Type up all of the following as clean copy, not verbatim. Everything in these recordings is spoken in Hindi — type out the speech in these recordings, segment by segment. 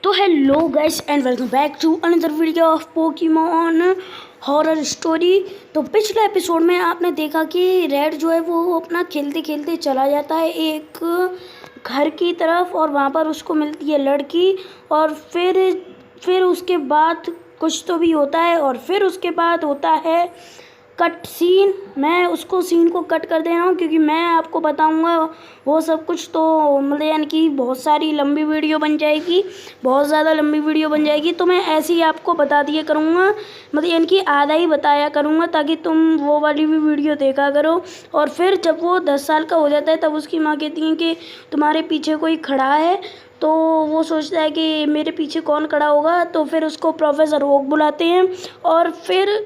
तो hello guys and welcome back to another video of Pokemon horror story. तो पिछले एपिसोड में आपने देखा कि रेड जो है वो अपना खेलते खेलते चला जाता है एक घर की तरफ और वहाँ पर उसको मिलती है लड़की। और फिर उसके बाद कुछ तो भी होता है और फिर उसके बाद होता है कट सीन। मैं उसको सीन को कट कर दे रहा हूँ क्योंकि मैं आपको बताऊँगा वो सब कुछ, तो मतलब यानी कि बहुत सारी लंबी वीडियो बन जाएगी, बहुत ज़्यादा लंबी वीडियो बन जाएगी। तो मैं ऐसे ही आपको बता दिया करूँगा, मतलब यानी कि आधा ही बताया करूँगा ताकि तुम वो वाली भी वीडियो देखा करो। और फिर जब वो 10 साल का हो जाता है तब उसकी माँ कहती है कि तुम्हारे पीछे कोई खड़ा है। तो वो सोचता है कि मेरे पीछे कौन खड़ा होगा, तो फिर उसको प्रोफेसर ओक बुलाते हैं। और फिर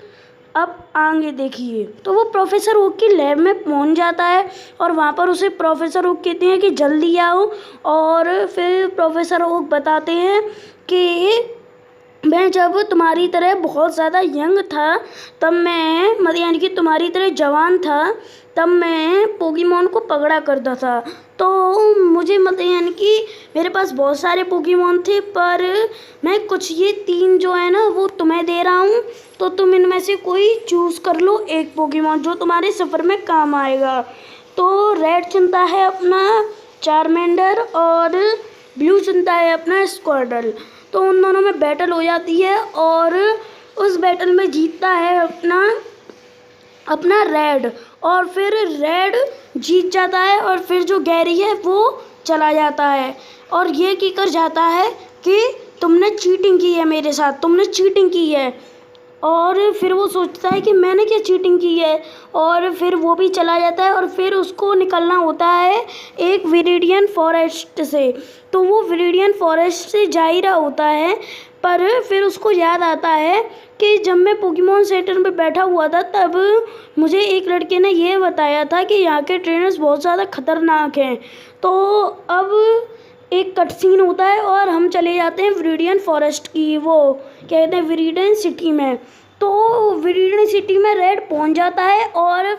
अब आगे देखिए, तो वो प्रोफेसर ओक की लैब में पहुंच जाता है और वहाँ पर उसे प्रोफेसर ओक कहते हैं कि जल्दी आओ। और फिर प्रोफेसर ओक बताते हैं कि मैं जब तुम्हारी तरह बहुत ज़्यादा यंग था तब मैं मतलब यानी कि तुम्हारी तरह जवान था तब मैं पोकेमॉन को पकड़ा करता था। तो मुझे मतलब यानी कि मेरे पास बहुत सारे पोकेमॉन थे, पर मैं कुछ ये 3 जो है ना वो तुम्हें दे रहा हूँ। तो तुम इनमें से कोई चूज़ कर लो एक पोकेमॉन जो तुम्हारे सफ़र में काम आएगा। तो रेड चुनता है अपना चारमेंडर और ब्लू चुनता है अपना स्क्वाडल। तो उन दोनों में बैटल हो जाती है और उस बैटल में जीतता है अपना रेड। और फिर रेड जीत जाता है और फिर जो गैरी है वो चला जाता है और ये कहकर जाता है कि तुमने चीटिंग की है मेरे साथ, तुमने चीटिंग की है। और फिर वो सोचता है कि मैंने क्या चीटिंग की है, और फिर वो भी चला जाता है। और फिर उसको निकलना होता है एक विरिडियन फॉरेस्ट से। तो वो विरिडियन फॉरेस्ट से जा ही रहा होता है, पर फिर उसको याद आता है कि जब मैं पोकेमॉन सेंटर में बैठा हुआ था तब मुझे एक लड़के ने ये बताया था कि यहाँ के ट्रेनर्स बहुत ज़्यादा खतरनाक हैं। तो अब एक कट सीन होता है और हम चले जाते हैं विरिडियन फॉरेस्ट की, वो कहते हैं विरिडियन सिटी में। तो विरिडियन सिटी में रेड पहुंच जाता है और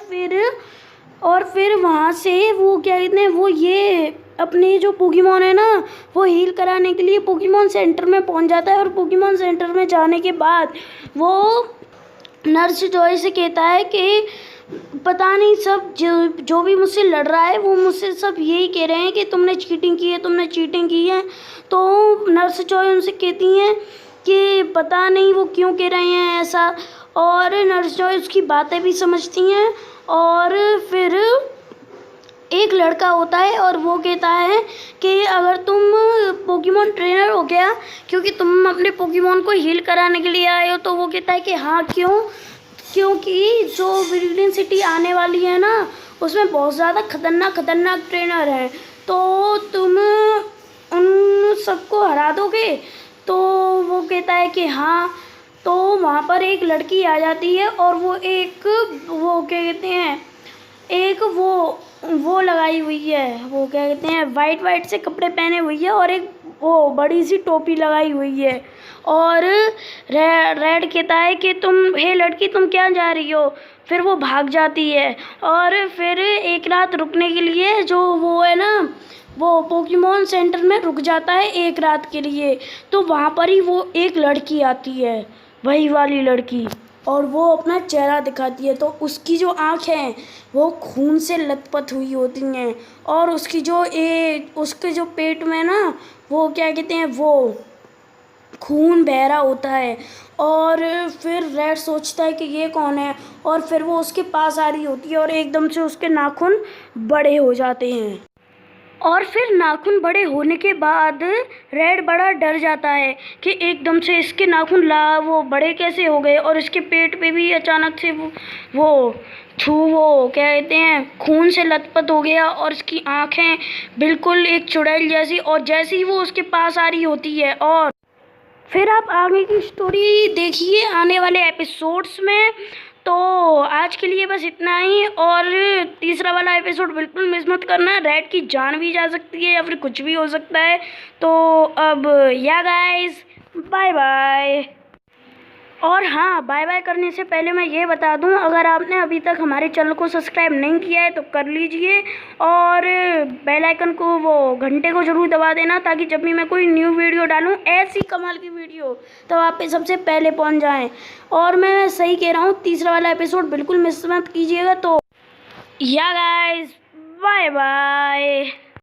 फिर वहाँ से वो क्या कहते हैं वो ये अपने जो पोकेमॉन है ना वो हील कराने के लिए पोकेमॉन सेंटर में पहुंच जाता है। और पोकेमॉन सेंटर में जाने के बाद वो नर्स जॉय से कहता है कि पता नहीं सब जो भी मुझसे लड़ रहा है वो मुझसे सब यही कह रहे हैं कि तुमने चीटिंग की है, तुमने चीटिंग की है। तो नर्स जॉय उनसे कहती हैं कि पता नहीं वो क्यों कह रहे हैं ऐसा, और नर्स जॉय उसकी बातें भी समझती हैं। और फिर एक लड़का होता है और वो कहता है कि अगर तुम पोकेमॉन ट्रेनर हो गया क्योंकि तुम अपने पोकेमॉन को हील कराने के लिए आए हो। तो वो कहता है कि हाँ क्योंकि जो विरिडियन सिटी आने वाली है ना उसमें बहुत ज़्यादा खतरनाक ट्रेनर हैं, तो तुम उन सबको हरा दोगे। तो वो कहता है कि हाँ। तो वहाँ पर एक लड़की आ जाती है और वो क्या कहते हैं एक वो लगाई हुई है, वो क्या कहते हैं वाइट से कपड़े पहने हुई है और एक वो बड़ी सी टोपी लगाई हुई है। और रेड कहता है कि हे लड़की तुम क्या जा रही हो। फिर वो भाग जाती है और फिर एक रात रुकने के लिए जो वो है ना वो पोकेमॉन सेंटर में रुक जाता है एक रात के लिए। तो वहाँ पर ही वो एक लड़की आती है, वही वाली लड़की, और वो अपना चेहरा दिखाती है। तो उसकी जो आँखें हैं वो खून से लथपथ हुई होती हैं और उसके जो पेट में ना वो क्या कहते हैं वो खून बह रहा होता है। और फिर रेड सोचता है कि ये कौन है, और फिर वो उसके पास आ रही होती है और एकदम से उसके नाखून बड़े हो जाते हैं। और फिर नाखून बड़े होने के बाद रेड बड़ा डर जाता है कि एकदम से इसके नाखून वो बड़े कैसे हो गए, और इसके पेट पे भी अचानक से वो क्या कहते हैं खून से लथपथ हो गया और इसकी आँखें बिल्कुल एक चुड़ैल जैसी, और जैसे ही वो उसके पास आ रही होती है। और फिर आप आगे की स्टोरी देखिए आने वाले एपिसोड्स में। तो आज के लिए बस इतना ही, और तीसरा वाला एपिसोड बिल्कुल मिस मत करना, रेड की जान भी जा सकती है या फिर कुछ भी हो सकता है। तो अब या गाइस, बाय बाय। और हाँ, बाय बाय करने से पहले मैं ये बता दूं, अगर आपने अभी तक हमारे चैनल को सब्सक्राइब नहीं किया है तो कर लीजिए और बेल आइकन को वो घंटे को ज़रूर दबा देना, ताकि जब भी मैं कोई न्यू वीडियो डालूं ऐसी कमाल की वीडियो तो आप पे सबसे पहले पहुंच जाएं। और मैं सही कह रहा हूँ, तीसरा वाला एपिसोड बिल्कुल मिस मत कीजिएगा। तो या गाइस, बाय बाय।